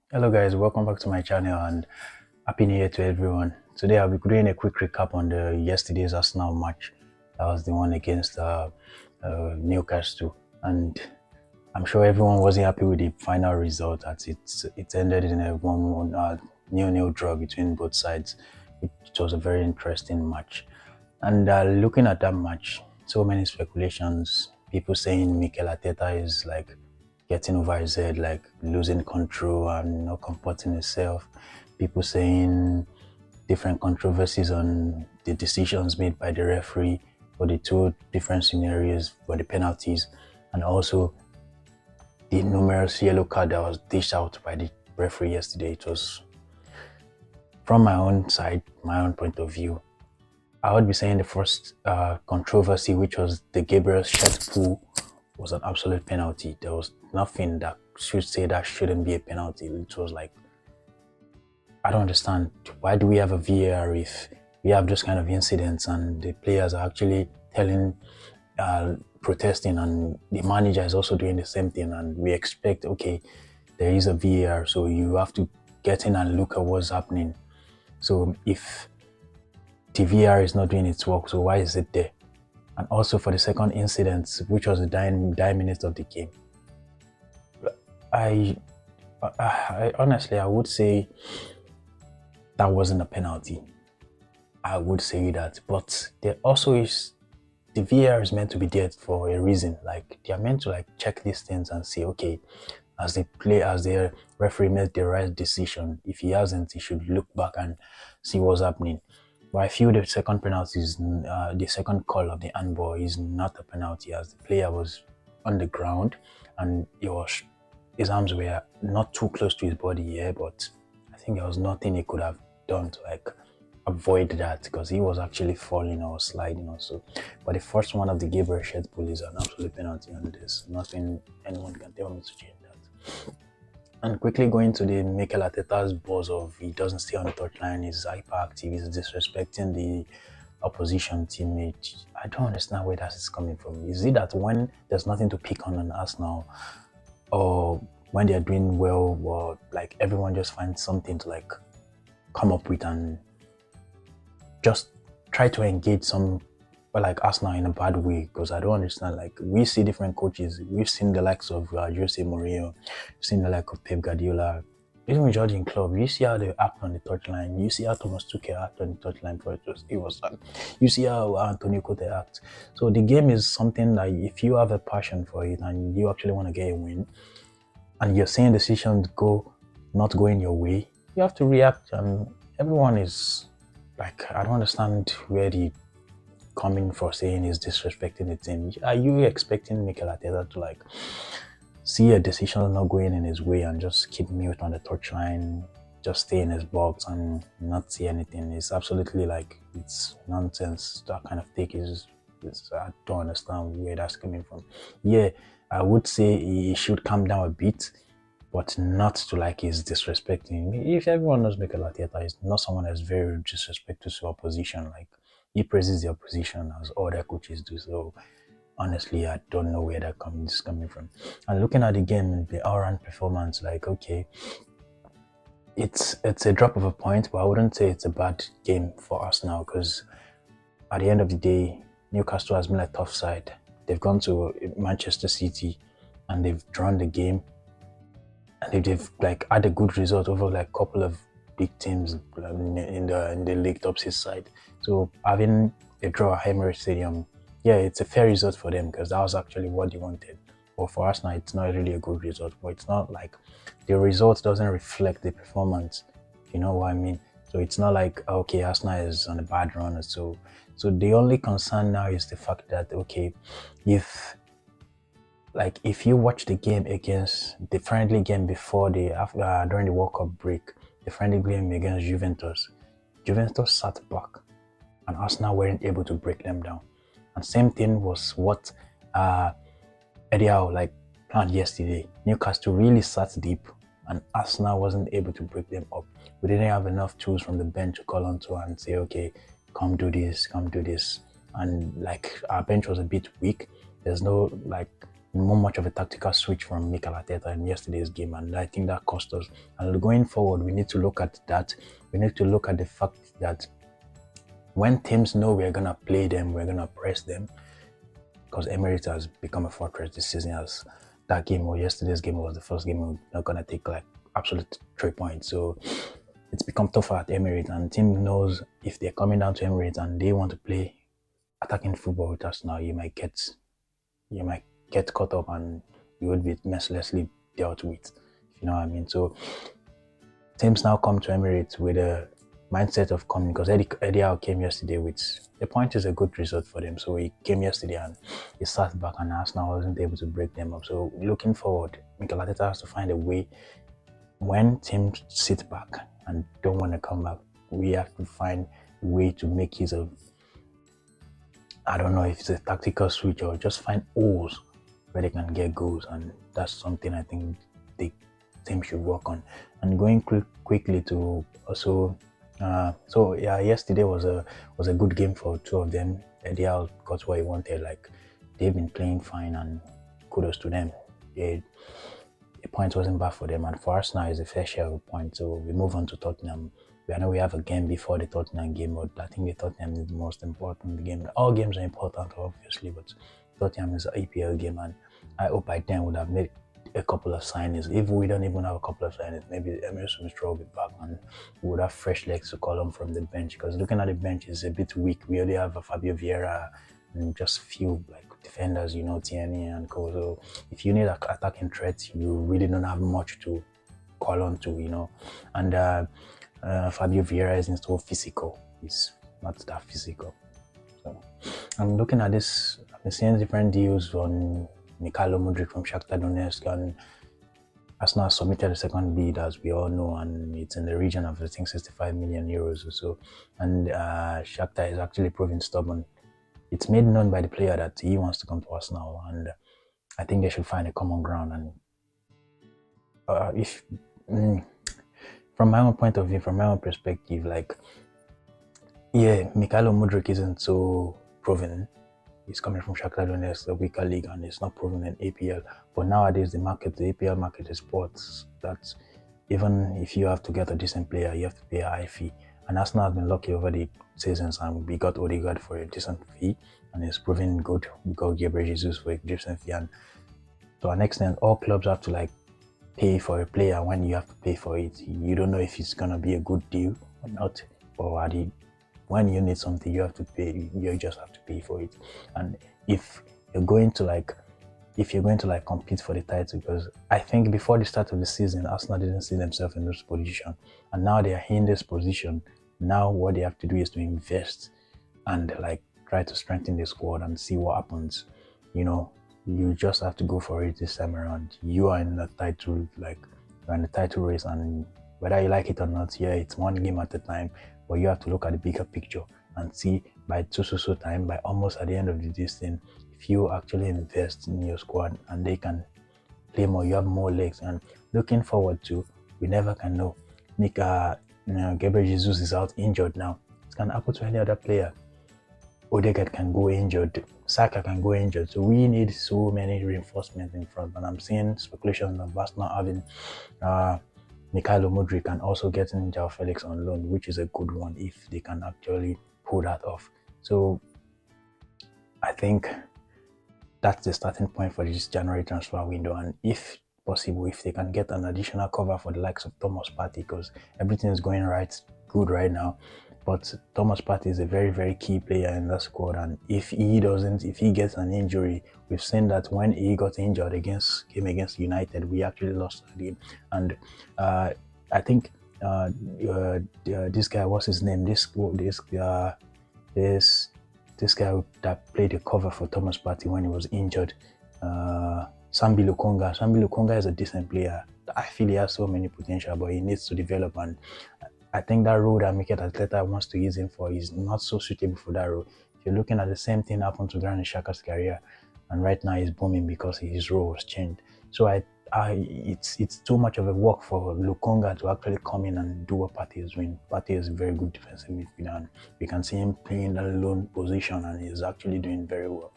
Hello guys, welcome back to my channel and happy new year to everyone. Today I'll be doing a quick recap on the yesterday's Arsenal match. That was the one against Newcastle, and I'm sure everyone wasn't happy with the final result as it ended in a 1-1 nil-nil draw between both sides. It was a very interesting match. And looking at that match, so many speculations, people saying Mikel Arteta is like getting over his head, like losing control and not comporting himself. People saying different controversies on the decisions made by the referee for the two different scenarios for the penalties, and also the numerous yellow card that was dished out by the referee yesterday. It was, from my own side, my own point of view, I would be saying the first controversy, which was the Gabriel Shet pull, was an absolute penalty. There was nothing that should say that shouldn't be a penalty. It was like, I don't understand. Why do we have a VAR if we have those kind of incidents and the players are actually protesting, and the manager is also doing the same thing, and we expect, okay, there is a VAR, so you have to get in and look at what's happening. So if the VAR is not doing its work, so why is it there? And also for the second incident, which was the dying minutes of the game, I honestly, I would say that wasn't a penalty. I would say that, but there also is, the VAR is meant to be there for a reason. Like they are meant to like check these things and say, okay, as the referee made the right decision. If he hasn't, he should look back and see what's happening. But I feel the second penalty is the second call of the handball is not a penalty, as the player was on the ground and his arms were not too close to his body here, but I think there was nothing he could have done to like avoid that, because he was actually falling or sliding also. But the first one of the Gabriel Shed pull is an absolute penalty, and there's nothing anyone can tell me to change that. And quickly going to the Mikel Arteta's buzz of he doesn't stay on the touchline, he's hyperactive, he's disrespecting the opposition teammate. I don't understand where that is coming from. Is it that when there's nothing to pick on Arsenal, or when they're doing well, or like everyone just finds something to like come up with and just try to engage some, but like Arsenal in a bad way? Because I don't understand. Like we see different coaches, we've seen the likes of Jose Mourinho, we've seen the like of Pep Guardiola, even with Jurgen Klopp. You see how they act on the touchline. You see how Thomas Tuchel act on the touchline. For it was you see how Antonio Conte act. So the game is something that if you have a passion for it and you actually want to get a win, and you're seeing decisions not going your way, you have to react. And everyone is like, I don't understand where the coming for saying he's disrespecting the team. Are you expecting Mikel Arteta to like see a decision not going in his way and just keep mute on the touchline, just stay in his box and not see anything? It's absolutely like, it's nonsense. That kind of take is I don't understand where that's coming from. Yeah, I would say he should calm down a bit, but not to like he's disrespecting. If everyone knows Mikel Arteta is not someone that's very disrespectful to opposition, like he praises the opposition as other coaches do. So honestly, I don't know where that is coming from. And looking at the game, the all-round performance, like okay, it's a drop of a point, but I wouldn't say it's a bad game for us now, because at the end of the day, Newcastle has been a tough side. They've gone to Manchester City and they've drawn the game, and they've like had a good result over like a couple of big teams in the league top six side. So having a draw at Emirates Stadium, yeah, it's a fair result for them, because that was actually what they wanted. But for us now, it's not really a good result. But it's not like the result doesn't reflect the performance. You know what I mean? So it's not like, okay, Arsenal is on a bad run or so. So the only concern now is the fact that, okay, if you watch the game against the friendly game before during the World Cup break, the friendly game against Juventus sat back and Arsenal weren't able to break them down. And same thing was what Eddie Howe like planned yesterday. Newcastle really sat deep and Arsenal wasn't able to break them up. We didn't have enough tools from the bench to call onto and say, okay, come do this. And like our bench was a bit weak. There's no like more much of a tactical switch from MIKEL ARTETA in yesterday's game, and I think that cost us. And going forward, we need to look at that. We need to look at the fact that when teams know we're gonna play them, we're gonna press them, because Emirates has become a fortress this season. As that game or yesterday's game was the first game we're not gonna take like absolute 3 points. So it's become tougher at Emirates, and the team knows if they're coming down to Emirates and they want to play attacking football with us now, you might get caught up and you would be mercilessly dealt with, if you know what I mean. So teams now come to Emirates with a mindset of coming, because Eddie Howe came yesterday with a point is a good result for them. So he came yesterday and he sat back, and Arsenal wasn't able to break them up. So looking forward, Mikel Arteta has to find a way. When teams sit back and don't want to come back, we have to find a way to make use of, I don't know if it's a tactical switch or just find holes where they can get goals, and that's something I think the team should work on. And going quickly to also, yesterday was a good game for two of them. Eddie Howe got what he wanted. Like, they've been playing fine, and kudos to them. The point wasn't bad for them, and for Arsenal it's a fair share of a point. So we move on to Tottenham. I know we have a game before the Tottenham game, but I think the Tottenham is the most important game. All games are important, obviously, but Tottenham is an EPL game, and I hope by then would have made a couple of signings. If we don't even have a couple of signings, maybe Emre Smith-Rowe will be back, and we would have fresh legs to call on from the bench, because looking at the bench is a bit weak. We only have a Fabio Vieira and just few like defenders, Tierney and co. So if you need attacking threats, you really don't have much to call on to, and Fabio Vieira isn't so physical. He's not that physical. So I'm looking at this. I've been seeing different deals on mudryk from Shakhtar Donetsk, and Arsenal submitted a second bid, as we all know, and it's in the region of, I think, 65 million euros or so. And Shakhtar is actually proving stubborn. It's made known by the player that he wants to come to Arsenal, and I think they should find a common ground. And from my own point of view, from my own perspective, MIKEL mudryk isn't so proven. He's coming from Shakhtar Donetsk, a weaker league, and it's not proven in APL. But nowadays, the APL market is sports that even if you have to get a decent player, you have to pay a high fee. And Arsenal has been lucky over the seasons, and we got Odegaard for a decent fee, and it's proving good. We got Gabriel Jesus for a decent fee, and to an extent, all clubs have to pay for a player when you have to pay for it. You don't know if it's gonna be a good deal or not, or when you need something, you have to pay. You just have to pay for it. And if you're going to compete for the title, because I think before the start of the season, Arsenal didn't see themselves in this position, and now they are in this position. Now what they have to do is to invest and try to strengthen the squad and see what happens. You just have to go for it this time around. You are in the title, you're in the title race, and whether you like it or not, it's one game at a time. But you have to look at the bigger picture and see by time, by almost at the end of this thing, if you actually invest in your squad and they can play more, you have more legs. And looking forward to, we never can know. Gabriel Jesus is out injured now. It can happen to any other player. Odegaard can go injured. Saka can go injured. So we need so many reinforcements in front. And I'm seeing speculations of Arsenal having MIKEL mudryk and also getting Felix on loan, which is a good one if they can actually pull that off. So I think that's the starting point for this January transfer window, and if possible, if they can get an additional cover for the likes of Thomas Partey, because everything is going good right now. But Thomas Partey is a very, very key player in that squad, and if he gets an injury, we've seen that when he got injured game against United, we actually lost the game. And I think this guy, what's his name? This guy that played the cover for Thomas Partey when he was injured, Sambi Lukonga. Sambi Lukonga is a decent player. I feel he has so many potential, but he needs to develop, and I think that role that Mikel Arteta wants to use him for is not so suitable for that role. If you're looking at the same thing happened to Granit Xhaka's career, and right now he's booming because his role was changed. So it's too much of a work for Lukonga to actually come in and do what Partey is doing. Partey is a very good defensive midfielder, and we can see him playing that lone position, and he's actually doing very well.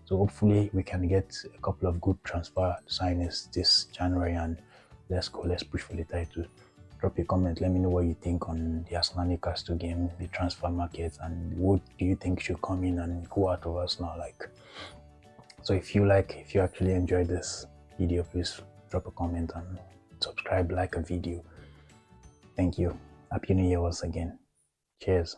So hopefully we can get a couple of good transfer signings this January, and let's push for the title. Drop a comment, let me know what you think on the Arsenal Newcastle game, the transfer market, and what do you think should come in and go out of Arsenal. Like, so if you actually enjoyed this video, please drop a comment and subscribe, like a video. Thank you. Happy New Year once again. Cheers.